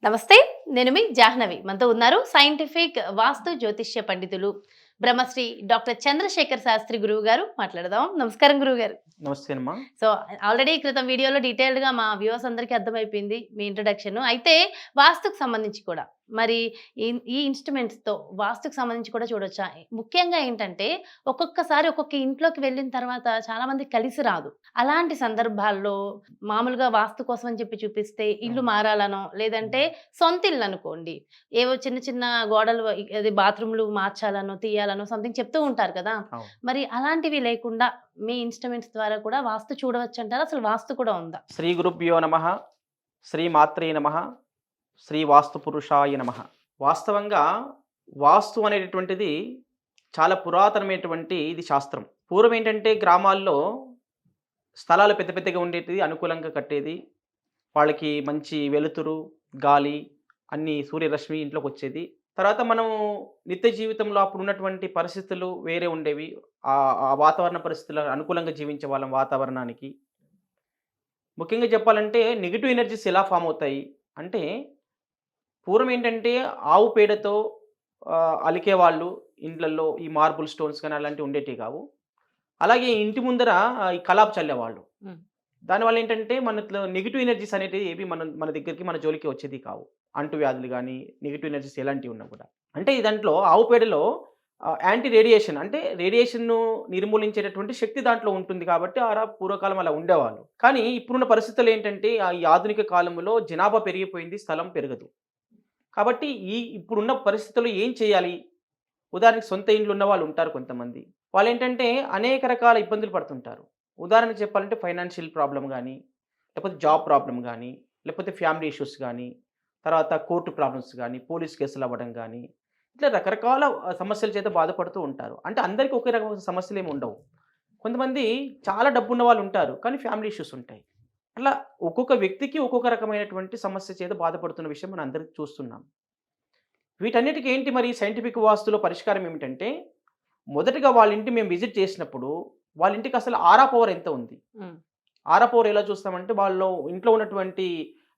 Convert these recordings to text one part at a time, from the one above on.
నమస్తే. నేను మీ జాహ్నవి. మనతో ఉన్నారు సైంటిఫిక్ వాస్తు జ్యోతిష్య పండితులు బ్రహ్మశ్రీ డాక్టర్ చంద్రశేఖర్ శాస్త్రి గురువు గారు. మాట్లాడదాం. నమస్కారం గురువుగారు. నమస్తే అమ్మా. సో, ఆల్రెడీ క్రితం వీడియోలో డీటెయిల్డ్‌గా మా వ్యూవర్స్ అందరికీ అర్థమైపోయింది మీ ఇంట్రడక్షన్. అయితే వాస్తుకు సంబంధించి కూడా మరి ఈ ఇన్‌స్ట్రుమెంట్స్‌తో వాస్తుకు సంబంధించి కూడా చూడొచ్చా? ముఖ్యంగా ఏంటంటే ఒక్కొక్కసారి ఒక్కొక్క ఇంట్లోకి వెళ్ళిన తర్వాత చాలా మందికి కలిసి రాదు. అలాంటి సందర్భాల్లో మామూలుగా వాస్తు కోసం అని చెప్పి చూపిస్తే ఇల్లు అవును. మారాలనో, లేదంటే సొంత ఇల్లు అనుకోండి. ఏవో చిన్న చిన్న గోడలు అది బాత్రూమ్‌లు మార్చాలనో, తీయాలనో సంథింగ్ చెప్తూ ఉంటారు కదా! అవును. మరి అలాంటివి లేకుండా మీ ఇన్‌స్ట్రుమెంట్స్ ద్వారా కూడా వాస్తు చూడవచ్చంటారా? అసలు వాస్తు కూడా ఉందా? శ్రీ గురుభ్యో నమః. శ్రీ మాత్రే నమః. శ్రీ వాస్తు పురుషాయ నమః. వాస్తవంగా వాస్తు అనేటటువంటిది చాలా పురాతనమైనటువంటి ఇది శాస్త్రం. పూర్వం ఏంటంటే గ్రామాల్లో స్థలాలు పెద్ద పెద్దగా ఉండేటిది, అనుకూలంగా కట్టేది. వాళ్ళకి మంచి వెలుతురు, గాలి అన్నీ సూర్యరశ్మి ఇంట్లోకొచ్చేది. తర్వాత మనము నిత్య జీవితంలో అప్పుడున్నటువంటి పరిస్థితులు వేరే ఉండేవి. ఆ వాతావరణ పరిస్థితులు అనుకూలంగా జీవించేవాళ్ళం వాతావరణానికి. ముఖ్యంగా చెప్పాలంటే నెగెటివ్ ఎనర్జీస్ ఎలా ఫార్మ్ అవుతాయి అంటే, పూర్వం ఏంటంటే ఆవు పేడతో అలికేవాళ్ళు ఇండ్లల్లో. ఈ మార్బుల్ స్టోన్స్ గాని అలాంటివి ఉండేటివి కావు. అలాగే ఇంటి ముందర ఈ కలాపి చల్లేవాళ్ళు. హ్మ్. దానివల్ల ఏంటంటే మనలో నెగెటివ్ ఎనర్జీస్ అనేటివి ఏవి మన దగ్గరికి మన జోలికి వచ్చేది కావు. అంటువ్యాధులు గాని, నెగెటివ్ ఎనర్జీస్ ఎలాంటివి ఉన్నా కూడా. అంటే ఈ దాంట్లో ఆవు పేడలో యాంటీ రేడియేషన్ అంటే రేడియేషన్‌ను నిర్మూలించేటటువంటి శక్తి దాంట్లో ఉంటుంది కాబట్టి పూర్వకాలం అలా ఉండేవాళ్ళు. కానీ ఇప్పుడున్న పరిస్థితులు ఏంటంటే ఈ ఆధునిక కాలంలో జనాభా పెరిగిపోయింది. స్థలం పెరగదు. కాబట్టి ఇప్పుడున్న పరిస్థితుల్లో ఏం చేయాలి? ఉదాహరణకి సొంత ఇండ్లు ఉన్న వాళ్ళు ఉంటారు కొంతమంది. వాళ్ళేంటంటే అనేక రకాల ఇబ్బందులు పడుతుంటారు. ఉదాహరణకు చెప్పాలంటే ఫైనాన్షియల్ ప్రాబ్లమ్ గానీ, లేకపోతే జాబ్ ప్రాబ్లమ్ గానీ, లేకపోతే ఫ్యామిలీ ఇష్యూస్ గానీ, తర్వాత కోర్టు ప్రాబ్లమ్స్ గానీ, పోలీస్ కేసులు అవ్వడం గానీ, ఇట్లా రకరకాల సమస్యల చేత బాధపడుతూ ఉంటారు. అంటే అందరికి ఒకే రకమైన సమస్యలేమి ఉండవు. కొంతమంది చాలా డబ్బున్న వాళ్ళు ఉంటారు. కానీ ఫ్యామిలీ ఇష్యూస్ ఉంటాయి. అట్లా ఒక్కొక్క వ్యక్తికి ఒక్కొక్క రకమైనటువంటి సమస్య చేత బాధపడుతున్న విషయం మనం అందరికి చూస్తున్నాం. వీటన్నిటికి ఏంటి మరి సైంటిఫిక్ వాస్తులో పరిష్కారం ఏమిటంటే, మొదటగా వాళ్ళ ఇంటి మేము విజిట్ చేసినప్పుడు, వాళ్ళ ఇంటికి అసలు ఆరా పవర్ ఎంత ఉంది? హ్మ్. ఆరా పవర్ ఎలా చూస్తామంటే, వాళ్ళు ఇంట్లో ఉన్నటువంటి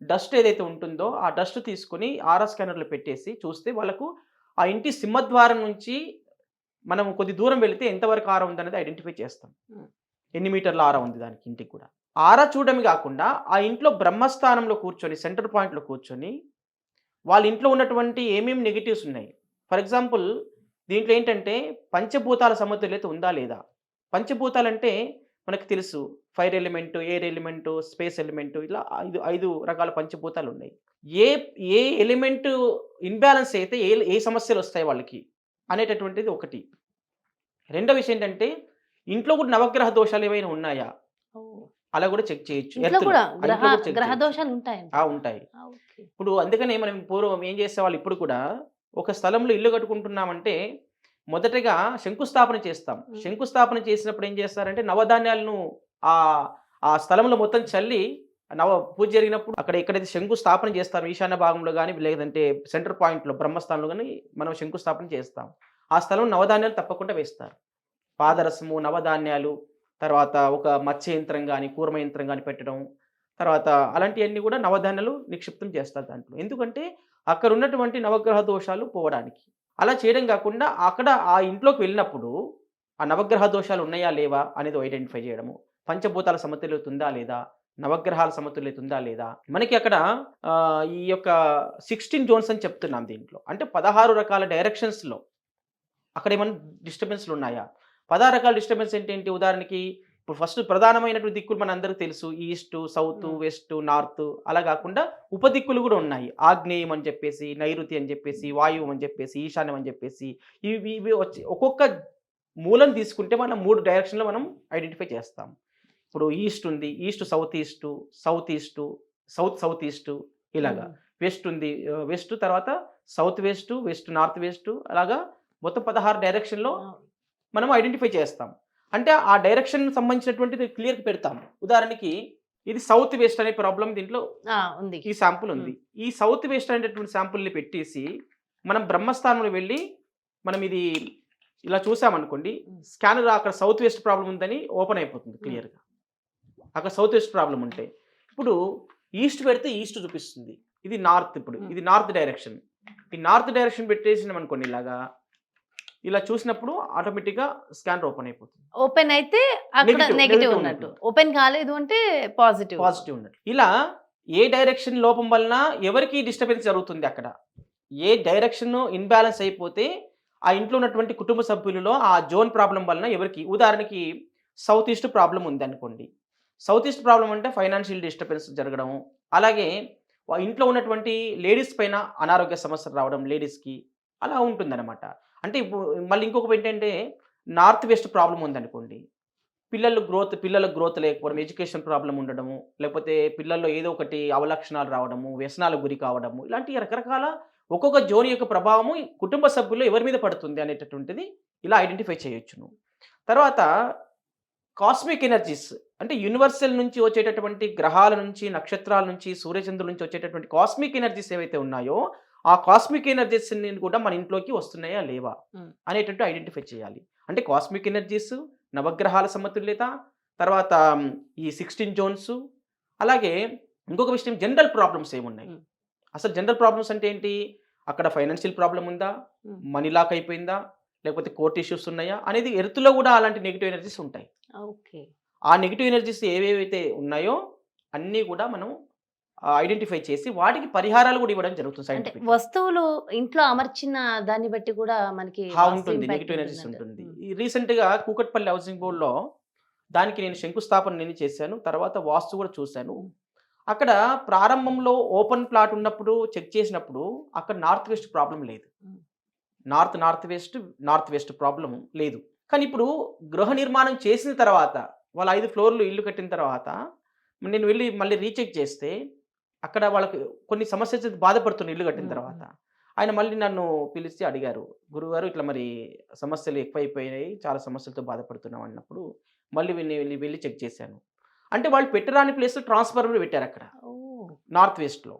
డస్ట్ ఏదైతే ఉంటుందో, ఆ డస్ట్ తీసుకొని ఆరా స్కానర్‌లో పెట్టేసి చూస్తే వాళ్ళకు ఆ ఇంటి సింహద్వారం నుంచి మనం కొద్ది దూరం వెళితే ఎంతవరకు ఆరా ఉందనేది ఐడెంటిఫై చేస్తాం. హ్మ్. ఎన్ని మీటర్ల ఆరా ఉంది దానికి ఇంటికి కూడా. ఆరా చూడడమే గాకుండా, ఆ ఇంట్లో బ్రహ్మస్థానంలో కూర్చొని, సెంటర్ పాయింట్‌లో కూర్చొని వాళ్ళ ఇంట్లో ఉన్నటువంటి ఏమేమి నెగెటివ్స్ ఉన్నాయి. ఫర్ ఎగ్జాంపుల్ దీంట్లో ఏంటంటే పంచభూతాల సమతుల్యత ఉందా లేదా? పంచభూతాలంటే మనకు తెలుసు fire element, air element, space element ఇలా 5 రకాల పంచభూతాలున్నాయి. ఏ ఏ ఎలిమెంట్ ఇన్‌బాలన్స్ అయితే ఏ సమస్యలొస్తాయి వాళ్ళకి అనేటటువంటిది ఒకటి. రెండో విషయం ఏంటంటే ఇంట్లో కూడా నవగ్రహ దోషాలు ఏమైనా ఉన్నాయా? ఓహ్! అలా కూడా చెక్ చేయొచ్చు. ఇంట్లో కూడా ఇంట్లో కూడా చెక్ గ్రహ చేయొచ్చు. దోషాలు ఉంటాయంటారు. ఉంటాయి. ఓకే. ఇప్పుడు అందుకనే మనం పూర్వం ఏం చేసేవాళ్ళు ఇప్పుడు కూడా ఒక స్థలంలో ఇల్లు కట్టుకుంటున్నామంటే మొదటగా శంకుస్థాపన చేస్తాం. హ్మ్. శంకుస్థాపన చేసినప్పుడు ఏం చేస్తారంటే నవధాన్యాలను ఆహ్, ఆ స్థలంలో మొత్తం చల్లి పూజ జరిగినప్పుడు అక్కడ ఎక్కడైతే శంకుస్థాపన చేస్తారో ఈశాన్య భాగంలో గాని, లేదంటే సెంటర్ పాయింట్‌లో బ్రహ్మస్థానంలో గాని మనం శంకుస్థాపన చేస్తాం. ఆ స్థలంలో నవధాన్యాలు తప్పకుండా వేస్తారు. పాదరసము, నవధాన్యాలు, తర్వాత ఒక మత్స్య యంత్రం గాని, కూర్మ యంత్రం గాని పెట్టడం. తర్వాత అలాంటియన్నీ గూడా నవధాన్యాలు నిక్షిప్తం చేస్తారు దాంట్లో. ఎందుకంటే అక్కడున్నటువంటి నవగ్రహ దోషాలు పోవడానికి. అలా చేయడం గాకుండా అక్కడ ఆ ఇంట్లోకి వెళ్ళినప్పుడు ఆ నవగ్రహ దోషాలు ఉన్నాయా? లేవా? అనేది ఐడెంటిఫై జేయడము. పంచభూతాల సమతుల్యత ఉందా? లేదా? నవగ్రహాల సమతుల్యత ఉందా? లేదా? మనకి అక్కడ ఈ యొక్క 16 జోన్స్ అని చెప్తున్నాం దీంట్లో. అంటే 16 రకాల డైరెక్షన్స్‌లో అక్కడేమన్నా డిస్టర్బెన్స్‌లున్నాయా? 16 రకాల డిస్టర్బెన్స్ ఏంటేంటి? ఉదాహరణకి ఇప్పుడు ఫస్ట్ ప్రధానమైనటువంటి దిక్కులు మనందరికి తెలుసు. ఈస్టు, సౌతు, హ్మ్. వెస్టు, నార్తు అలా గాకుండా ఉపదిక్కులు గూడా ఉన్నాయి. ఆగ్నేయం అని చెప్పేసి, నైరుతి అని చెప్పేసి, వాయువ్యం అని చెప్పేసి, ఈశాన్యం అని చెప్పేసి ఇవి ఇవి వచ్చి ఒక్కొక్క మూలను తీసుకుంటే మనం 3 డైరెక్షన్‌లో మనం ఐడెంటిఫై చేస్తాం. ఇప్పుడు ఈస్ట్ ఉంది. East south east, south east, south south east ఇలాగా. హ్మ్. వెస్ట్ ఉంది. వెస్ట్ తర్వాత south west, west north west అలాగా మొత్తం 16 డైరెక్షన్‌లో ఆ! మనం ఐడెంటిఫై చేస్తాం. అంటే ఆ డైరెక్షన్ సంబంధించినటువంటిది క్లియర్‌గా పెడతాం. ఉదాహరణకి ఇది సౌత్ వెస్ట్ అనే ప్రాబ్లమ్ దీంట్లో ఆ! ఉంది. ఈ శాంపుల్ హ్మ్. ఉంది. ఈ సౌత్ వెస్ట్ అనేటటువంటి శాంపుల్‌ని పెట్టేసి మనం బ్రహ్మస్థానంలో వెళ్లి మనం ఇది ఇలా చూసామనుకోండి. హ్మ్. స్కానర్ అక్కడ సౌత్ వెస్ట్ ప్రాబ్లమ్ ఉందని ఓపెన్ అయిపోతుంది హ్మ్. క్లియర్‌గా. అక్కడ సౌత్ వెస్ట్ ప్రాబ్లమ్ ఉంటే. ఇప్పుడు ఈస్ట్ పెడితే ఈస్ట్ చూపిస్తుంది. ఇది నార్త్. ఇప్పుడు ఇది నార్త్ డైరెక్షన్. ఈ నార్త్ డైరెక్షన్ పెట్టేసినాం అనుకోండి ఇలాగా, ఇలా చూసినప్పుడు ఆటోమేటిక్గా స్కానర్ ఓపెన్ అయిపోతుంది. ఓపెన్ అయితే అక్కడ Negative, నెగిటివ్ negative ఉన్నట్టు, ఉన్నట్టు. ఓపెన్ కాలేదు అంటే పాజిటివ్. పాజిటివ్ ఉన్నట్టు. ఇలా ఏ డైరెక్షన్ లోపం వలన ఎవరికి డిస్టర్బెన్స్ జరుగుతుంది అక్కడ, ఏ డైరెక్షన్ ఇన్బ్యాలెన్స్ అయిపోతే ఆ ఇంట్లో ఉన్నటువంటి కుటుంబ సభ్యులలో ఆ జోన్ ప్రాబ్లం వలన ఎవరికి, ఉదాహరణకి సౌత్ ఈస్ట్ ప్రాబ్లం ఉంది అనుకోండి. సౌత్ ఈస్ట్ ప్రాబ్లం అంటే ఫైనాన్షియల్ డిస్టర్బెన్స్ జరగడం, అలాగే ఇంట్లో ఉన్నటువంటి లేడీస్ పైన అనారోగ్య సమస్యలు రావడం లేడీస్కి, అలా ఉంటుందన్నమాట. అంటే ఇప్పుడు మళ్ళీ ఇంకొకటి ఏంటంటే నార్త్ వెస్ట్ ప్రాబ్లం ఉందనుకోండి, పిల్లల గ్రోత్ లేకపోవడం, ఎడ్యుకేషన్ ప్రాబ్లం ఉండడము, లేకపోతే పిల్లల్లో ఏదో ఒకటి అవలక్షణాలు రావడము, వ్యసనాలకు గురి కావడము, ఇలాంటి రకరకాల ఒక్కొక్క జోన్ యొక్క ప్రభావము ఈ కుటుంబ సభ్యుల్లో ఎవరి మీద పడుతుంది అనేటటువంటిది ఇలా ఐడెంటిఫై చేయొచ్చును. తర్వాత కాస్మిక్ ఎనర్జీస్ అంటే యూనివర్సల్ నుంచి వచ్చేటటువంటి గ్రహాల నుంచి, నక్షత్రాల నుంచి, సూర్యచంద్రుల నుంచి వచ్చేటటువంటి కాస్మిక్ ఎనర్జీస్ ఏవైతే ఉన్నాయో ఆ కాస్మిక్ ఎనర్జీస్ కూడా మన ఇంట్లోకి వస్తున్నాయా లేవా అనేటట్టు ఐడెంటిఫై చేయాలి. అంటే కాస్మిక్ ఎనర్జీస్, నవగ్రహాల సమతుల్యత, తర్వాత ఈ 16 జోన్స్, అలాగే ఇంకొక విషయం జనరల్ ప్రాబ్లమ్స్ ఏమున్నాయి. అసలు జనరల్ ప్రాబ్లమ్స్ అంటే ఏంటి, అక్కడ ఫైనాన్షియల్ ప్రాబ్లం ఉందా, మనీ లాక్ అయిపోయిందా, లేకపోతే కోర్ట్ ఇష్యూస్ ఉన్నాయా అనేది, ఎర్త్లో కూడా అలాంటి నెగిటివ్ ఎనర్జీస్ ఉంటాయి. ఓకే. ఆ నెగిటివ్ ఎనర్జీస్ ఏవేవైతే ఉన్నాయో అన్నీ కూడా మనం ఐడెంటిఫై చేసి వాటికి పరిహారాలు కూడా ఇవ్వడం జరుగుతుంది. అంటే సైంటిఫిక్ వస్తువులు ఇంట్లో అమర్చిన దాన్ని బట్టి కూడా మనకి ఉంటుంది, నెగిటివ్ ఎనర్జీస్ ఉంటుంది. రీసెంట్గా కూకట్పల్లి హౌసింగ్ బోర్డులో దానికి నేను శంకుస్థాపన చేశాను, తర్వాత వాస్తు కూడా చూశాను. అక్కడ ప్రారంభంలో ఓపెన్ ప్లాట్ ఉన్నప్పుడు చెక్ చేసినప్పుడు అక్కడ నార్త్ వెస్ట్ ప్రాబ్లం లేదు, నార్త్ వెస్ట్ ప్రాబ్లం లేదు. కానీ ఇప్పుడు గృహ నిర్మాణం చేసిన తర్వాత వాళ్ళు 5 ఫ్లోర్లు ఇల్లు కట్టిన తర్వాత నేను వెళ్ళి మళ్ళీ రీచెక్ చేస్తే అక్కడ వాళ్ళకి కొన్ని సమస్యలు బాధపడుతున్న ఇల్లు కట్టిన తర్వాత ఆయన మళ్ళీ నన్ను పిలిచి అడిగారు, గురుగారు ఇట్లా మరి సమస్యలు ఎక్కువైపోయినాయి, చాలా సమస్యలతో బాధపడుతున్నాం అన్నప్పుడు మళ్ళీ వెళ్ళి చెక్ చేశాను. అంటే వాళ్ళు పెట్టరాని ప్లేస్ ట్రాన్స్ఫార్మర్ పెట్టారు అక్కడ నార్త్ వెస్ట్లో.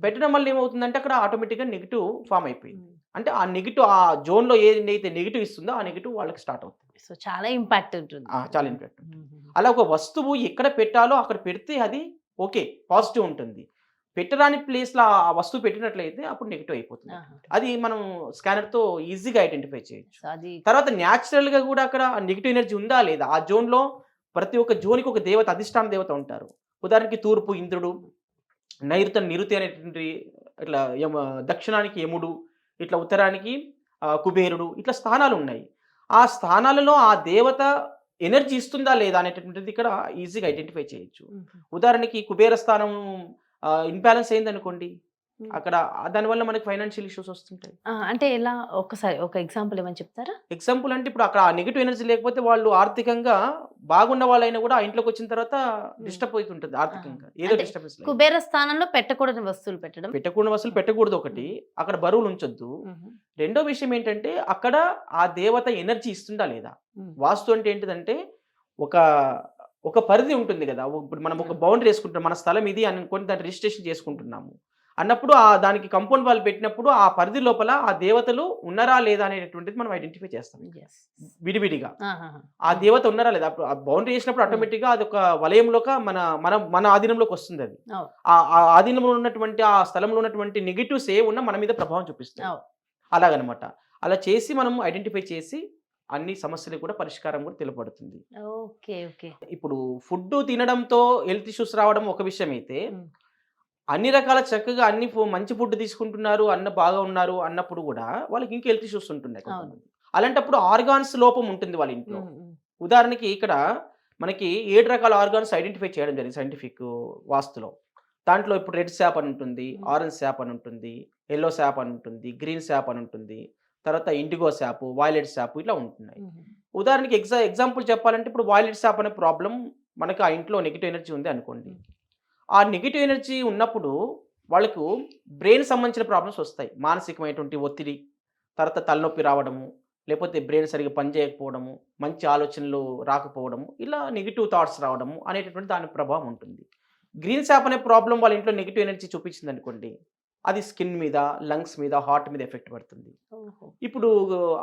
పెట్టడం వల్ల ఏమవుతుందంటే అక్కడ ఆటోమేటిక్గా నెగిటివ్ ఫామ్ అయిపోయింది. అంటే ఆ నెగిటివ్ ఆ జోన్లో ఏదైతే నెగిటివ్ ఇస్తుందో ఆ నెగిటివ్ వాళ్ళకి స్టార్ట్ అవుతుంది. సో చాలా ఇంపాక్ట్ ఉంటుంది. చాలా ఇంపాక్ట్ ఉంటుంది. అలా ఒక వస్తువు ఎక్కడ పెట్టాలో అక్కడ పెడితే అది ఓకే పాజిటివ్ ఉంటుంది. పెట్టరాని ప్లేస్లో ఆ వస్తువు పెట్టినట్లయితే అప్పుడు నెగిటివ్ అయిపోతుంది. అది మనం స్కానర్తో ఈజీగా ఐడెంటిఫై చేయొచ్చు. తర్వాత న్యాచురల్గా కూడా అక్కడ నెగిటివ్ ఎనర్జీ ఉందా లేదా, ఆ జోన్లో ప్రతి ఒక్క జోన్కి ఒక దేవత, అధిష్టాన దేవత ఉంటారు. ఉదాహరణకి తూర్పు ఇంద్రుడు, నైరుతి నిరుతి అనేటువంటి, ఇట్లా దక్షిణానికి యముడు, ఇట్లా ఉత్తరానికి కుబేరుడు, ఇట్లా స్థానాలు ఉన్నాయి. ఆ స్థానాలలో ఆ దేవత ఎనర్జీ ఇస్తుందా లేదా అనేటటువంటిది ఇక్కడ ఈజీగా ఐడెంటిఫై చేయొచ్చు. ఉదాహరణకి కుబేర స్థానం ఇన్బ్యాలెన్స్ అయింది అనుకోండి, అక్కడ దానివల్ల మనకి ఫైనాన్షియల్ ఇష్యూస్ వస్తుంటాయి. అంటే ఎలా, ఒకసారి ఒక ఎగ్జాంపుల్ ఏమని చెప్తారా? ఎగ్జాంపుల్ అంటే ఇప్పుడు అక్కడ నెగిటివ్ ఎనర్జీ లేకపోతే వాళ్ళు ఆర్థికంగా బాగున్న వాళ్ళైనా కూడా ఆ ఇంట్లోకి వచ్చిన తర్వాత డిస్టర్బ్ అవుతుంటుంది ఆర్థికంగా, ఏదో డిస్టర్బెన్స్. కుబేర స్థానంలో పెట్టకూడని వస్తువులు పెట్టకూడదు ఒకటి, అక్కడ బరువులు ఉంచొద్దు. రెండో విషయం ఏంటంటే అక్కడ ఆ దేవత ఎనర్జీ ఇస్తుందా లేదా. వాస్తు అంటే ఏంటిదంటే ఒక పరిధి ఉంటుంది కదా. ఇప్పుడు మనం ఒక బౌండరీ వేసుకుంటాం, మన స్థలం ఇది అనుకొని దాన్ని రిజిస్ట్రేషన్ చేసుకుంటున్నాము అన్నప్పుడు దానికి కంపౌండ్ వాల్ పెట్టినప్పుడు ఆ పరిధి లోపల ఆ దేవతలు ఉన్నారా లేదా అనేటువంటిది మనం ఐడెంటిఫై చేస్తాం విడివిడిగా. ఆ దేవత ఉన్నారా లేదా, ఆ బౌండరీ చేసినప్పుడు ఆటోమేటిక్గా అది ఒక వలయంలోకి మన ఆధీనంలోకి వస్తుంది. అది ఆ ఆధీనంలో ఉన్నటువంటి ఆ స్థలంలో ఉన్నటువంటి నెగిటివ్స్ ఏ ఉన్నా మన మీద ప్రభావం చూపిస్తాయి. అలాగనమాట. అలా చేసి మనం ఐడెంటిఫై చేసి అన్ని సమస్యలు కూడా పరిష్కారం కూడా తెలుపబడుతుంది. ఇప్పుడు ఫుడ్ తినడంతో హెల్త్ ఇష్యూస్ రావడం ఒక విషయం అయితే, అన్ని రకాల చక్కగా అన్ని మంచి ఫుడ్ తీసుకుంటున్నారు, బాగా ఉన్నారు అన్నప్పుడు కూడా వాళ్ళకి ఇంకా హెల్త్ ఇష్యూస్ ఉంటున్నాయి. అలాంటప్పుడు ఆర్గాన్స్ లోపం ఉంటుంది వాళ్ళ ఇంట్లో. ఉదాహరణకి ఇక్కడ మనకి 7 రకాల ఆర్గాన్స్ ఐడెంటిఫై చేయడం జరిగింది సైంటిఫిక్ వాస్తులో. దాంట్లో ఇప్పుడు రెడ్ శాప్ అని ఉంటుంది, ఆరెంజ్ శాప్ అని ఉంటుంది, ఎల్లో శాప్ అని ఉంటుంది, గ్రీన్ శాప్ అని ఉంటుంది, తర్వాత ఇండిగో శాప్, వాయిలెట్ శాప్, ఇట్లా ఉంటున్నాయి. ఉదాహరణకి ఎగ్జాంపుల్ చెప్పాలంటే ఇప్పుడు వాయిలెట్ శాప్ అనే ప్రాబ్లం మనకు ఆ ఇంట్లో నెగిటివ్ ఎనర్జీ ఉంది అనుకోండి. ఆ నెగిటివ్ ఎనర్జీ ఉన్నప్పుడు వాళ్ళకు బ్రెయిన్ సంబంధించిన ప్రాబ్లమ్స్ వస్తాయి. మానసికమైనటువంటి ఒత్తిడి, తర్వాత తలనొప్పి రావడము, లేకపోతే బ్రెయిన్ సరిగ్గా పనిచేయకపోవడము, మంచి ఆలోచనలు రాకపోవడము, ఇలా నెగిటివ్ థాట్స్ రావడము అనేటటువంటి దాని ప్రభావం ఉంటుంది. గ్రీన్ శాప్ అనే ప్రాబ్లం వాళ్ళ ఇంట్లో నెగిటివ్ ఎనర్జీ చూపించింది అనుకోండి, అది స్కిన్ మీద, లంగ్స్ మీద, హార్ట్ మీద ఎఫెక్ట్ పడుతుంది. ఇప్పుడు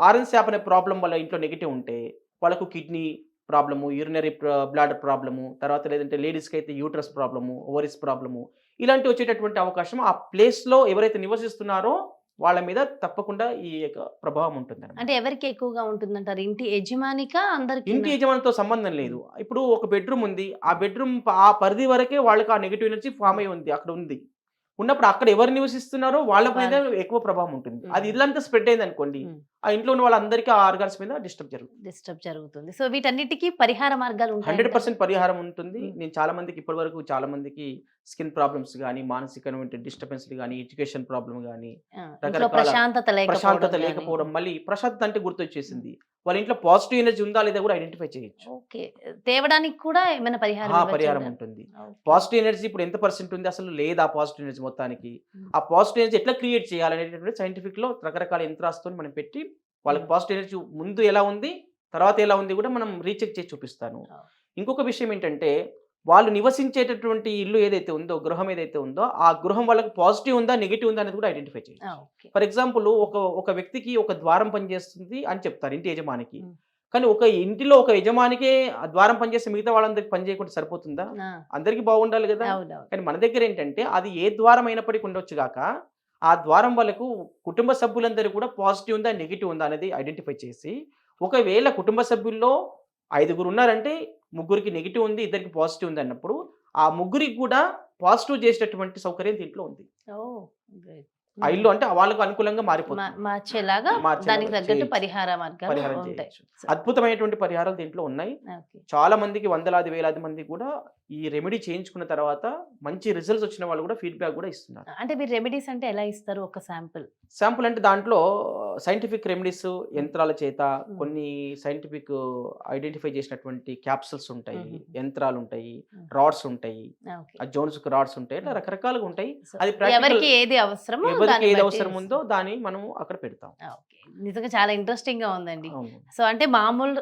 ఆరెంజ్ శాప్ అనే ప్రాబ్లం వాళ్ళ ఇంట్లో నెగిటివ్ ఉంటే వాళ్ళకు kidney problem, urinary bladder problem, తర్వాత లేదంటే లేడీస్‌కి అయితే యూట్రస్ ప్రాబ్లము, ఓవరీస్ ప్రాబ్లము ఇలాంటివి వచ్చేటటువంటి అవకాశం ఆ ప్లేస్‌లో ఎవరైతే నివసిస్తున్నారో వాళ్ళ మీద తప్పకుండా ఈ యొక్క ప్రభావం ఉంటుందన్నమాట. అంటే ఎవరికి ఎక్కువగా ఉంటుందంటారు? ఇంటి యజమానికా? ఇంటి అందరికీనా? యజమానితో సంబంధం లేదు. ఇప్పుడు ఒక బెడ్‌రూమ్ ఉంది. ఆ బెడ్‌రూమ్ ఆ పరిధి వరకే వాళ్ళకి ఆ నెగెటివ్ ఎనర్జీ ఫార్మ్ అయ్యి ఉంది. అక్కడ ఉంది. ఉన్నప్పుడు అక్కడ ఎవరు నివసిస్తున్నారో వాళ్ళ మీద ఎక్కువ ప్రభావం ఉంటుంది. అది ఇల్లంతా స్ప్రెడ్ అయిందనుకోండి, ఆ ఇంట్లో ఉన్న వాళ్ళందరికీ ఆ ఆర్గాన్స్ మీద డిస్టర్బ్ జరుగుతుంది. డిస్టర్బ్ జరుగుతుంది. సో వీటన్నిటికి పరిహార మార్గాలు ఉంటాయంటారా? 100% పరిహారం ఉంటుంది. హ్మ్. నేను చాలా మందికి ఇప్పటివరకు చాలా మందికి స్కిన్ ప్రాబ్లమ్స్ గాని, మానసికమైన డిస్టర్బెన్స్‌లు గాని, ఎడ్యుకేషన్ ప్రాబ్లమ్ గాని, ఇంట్లో రకరకాల ప్రశాంతత ప్రశాంతత లేకపోవడం లేకపోవడం, గాని. మళ్ళీ ప్రశాంతత అంటే గుర్తొచ్చేసింది. వాళ్ళ ఇంట్లో పాజిటివ్ ఎనర్జీ ఉందా లేదా కూడా ఐడెంటిఫై చేయొచ్చు. ఓకే. తేవడానికి కూడా ఏమైనా పరిహారం పరిహారం ఇవ్వచ్చంటారా? ఉంటుంది. ఓకే. పాజిటివ్ ఎనర్జీ ఇప్పుడు ఎంత పర్సెంట్ ఉంది? అసలు లేదా పాజిటివ్ ఎనర్జీ మొత్తానికి? హ్మ్. ఆ పాజిటివ్ ఎనర్జీ ఎట్లా క్రియేట్ చేయాలనేటటువంటి సైంటిఫిక్‌లో రకరకాల యంత్రాస్తోని మనం పెట్టి వాళ్ళకి పాజిటివ్ ఎనర్జీ ముందు ఎలా ఉంది? తర్వాత ఎలా ఉంది కూడా మనం రీచెక్ చేసి చూపిస్తాను. ఓహ్! ఇంకొక విషయం ఏంటంటే వాళ్ళు నివసించేటటువంటి ఇల్లు ఏదైతే ఉందో, గృహం ఏదైతే ఉందో, ఆ గృహం వాళ్ళకి పాజిటివ్ ఉందా? నెగెటివ్ ఉందా? అనేది కూడా ఐడెంటిఫై చేయొచ్చు. ఓకే. ఫర్ ఎగ్జాంపుల్ ఒక వ్యక్తికి ఒక ద్వారం పనిచేస్తుంది అని చెప్తారు ఇంటి యజమానికి. హ్మ్. కానీ ఒక ఇంటిలో ఒక యజమానికే ఆ ద్వారం పనిచేస్తే మిగతా వాళ్ళందరికి పని చేయకుండా సరిపోతుందా? ఆ! అందరికి బాగుండాలి గదా! అవునవును. కానీ మన దగ్గర ఏంటంటే అది ఏ ద్వారం అయినప్పటికీ ఉండొచ్చు గాక, ఆ ద్వారం వాళ్ళకు కుటుంబ సభ్యులందరూ కూడా పాజిటివ్ ఉందా? నెగెటివ్ ఉందా? అనేది ఐడెంటిఫై చేసి, ఒకవేళ కుటుంబ సభ్యుల్లో 5గురు ఉన్నారంటే ముగ్గురికి నెగెటివ్ ఉంది, ఇద్దరికి పాజిటివ్ ఉంది అన్నప్పుడు, ఆ ముగ్గురికి కూడా పాజిటివ్ చేసేటటువంటి సౌకర్యం దీంట్లో ఉంది. ఓహ్! గ్రేట్. ఆ ఇల్లు అంటే వాళ్ళకు అనుకూలంగా మారిపోతుంది. మార్చేలాగా మార్చేలాగా దానికి తగ్గట్టు చేయొచ్చు. పరిహార మార్గాలు పరిహారం ఉంటాయి. చేయొచ్చు. అద్భుతమైనటువంటి పరిహారాలు దీంట్లో ఉన్నాయి. ఓకే. చాలా మందికి వందలాది, వేలాది మంది కూడా ఈ రెమెడీ చేయించుకున్న తర్వాత మంచి రిజల్ట్స్ వచ్చిన వాళ్ళు కూడా ఫీడ్‌బ్యాక్ కూడా ఇస్తున్నారు. అంటే మీరు రెమెడీస్ అంటే ఎలా ఇస్తారు? ఒక శాంపుల్. శాంపుల్ అంటే దాంట్లో సైంటిఫిక్ రెమెడీస్ యంత్రాల చేత కొన్ని సైంటిఫిక్ ఐడెంటిఫై చేసినటువంటి క్యాప్సూల్స్ ఉంటాయి, యంత్రాలు ఉంటాయి, రాడ్స్ ఉంటాయి, ఓకే. ఆ జోన్స్‌కి రాడ్స్ ఉంటాయి. ఇట్లా రకరకాలుగా ఉంటాయి. సో అది ప్రాక్టికల్ ఎవరికి ఏది అవసరమో ఎవరికి దాన్ని ఏది బట్టి అవసరం ఉందో దాన్ని మనం అక్కడ పెడతాం. ఓకే. నిజంగా చాలా ఇంట్రెస్టింగ్‌గా ఉందండి. అవును. సో అంటే మామూలు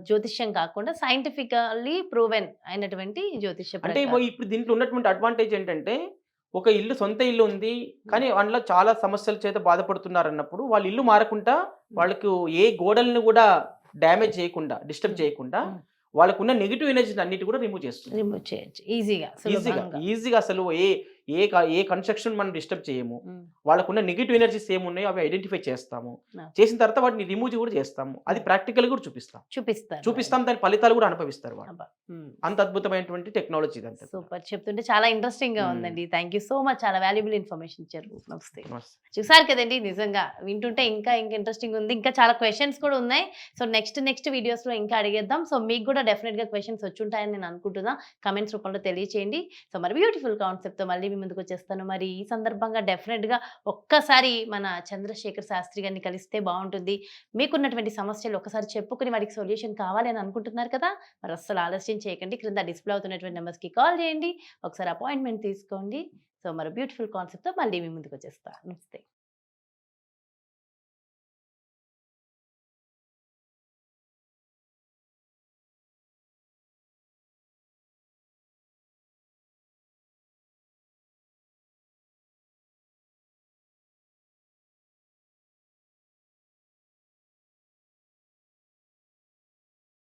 జ్యోతిష్యం కాకుండా సైంటిఫికల్లీ ప్రూవెన్ అయినటువంటి జ్యోతిష్య అంటే ప్రకారం. ఇప్పుడు దీంట్లో ఉన్నటువంటి అడ్వాంటేజ్ ఏంటంటే, ఒక ఇల్లు సొంత ఇల్లు ఉంది. కానీ అందులో చాలా సమస్యల చేత బాధపడుతున్నారన్నప్పుడు, వాళ్ళ ఇల్లు మారకుండా వాళ్ళకు ఏ గోడలను కూడా డ్యామేజ్ చేయకుండా, డిస్టర్బ్ చేయకుండా హ్మ్. వాళ్ళకున్న నెగెటివ్ ఎనర్జీని అన్నిటి కూడా రిమూవ్ చేస్తుంది. రిమూవ్ చేయొచ్చు ఈజీగా, సులభంగా. ఈజీగా అసలు ఏ కన్‌స్ట్రక్షన్ మనం డిస్టర్బ్ చేయము. హ్మ్. వాళ్ళకున్న నెగెటివ్ ఎనర్జీస్ ఏమున్నాయో అవి ఐడెంటిఫై చేస్తాము. ఆ. చేసిన తర్వాత వాటిని రిమూవ్ కూడా చేస్తాము. అది ప్రాక్టికల్‌గా కూడా చూపిస్తాం. చూపిస్తారు. దాని ఫలితాలు కూడా అనుభవిస్తారు వాళ్ళు. అబ్బా! హ్మ్. అంత అద్భుతమైనటువంటి టెక్నాలజీ ఇదంతా. సూపర్. చెప్తుంటే చాలా ఇంట్రెస్టింగ్‌గా హ్మ్. ఉందండి. Thank you so much. చాలా వాల్యుబుల్ ఇన్ఫర్మేషన్ ఇచ్చారు. నమస్తే. మస్త్. చూసారు కదండీ! నిజంగా వింటుంటే ఇంకా ఇంట్రెస్టింగ్ ఉంది. ఇంకా చాలా క్వెషన్స్ కూడా ఉన్నాయి. సో నెక్స్ట్ వీడియోస్‌లో ఇంకా అడిగేద్దాం. సో మీకు కూడా డెఫినిట్‌గా క్వెషన్స్ వచ్చుంటాయని నేను అనుకుంటున్నా. కామెంట్స్ రూపంలో తెలియచేయండి. సో మరి బ్యూటిఫుల్ కాన్సెప్ట్‌తో మళ్ళీ మీ ముందుకు వచ్చేస్తాను. మరి ఈ సందర్భంగా డెఫినిట్‌గా ఒక్కసారి మన చంద్రశేఖర్ శాస్త్రి గారిని కలిస్తే బావుంటుంది. మీకున్నటువంటి సమస్యలు ఒకసారి చెప్పుకొని వాటికి సొల్యూషన్ కావాలి అని అనుకుంటున్నారు కదా! మరి అస్సలు ఆలస్యం చేయకండి. క్రింద డిస్‌ప్లే అవుతున్నటువంటి నంబర్స్‌కి కాల్ చేయండి. ఒకసారి అపాయింట్‌మెంట్ తీసుకోండి. సో మరి బ్యూటిఫుల్ కాన్సెప్ట్‌తో మళ్ళీ మీ ముందుకు వచ్చేస్తా. నమస్తే.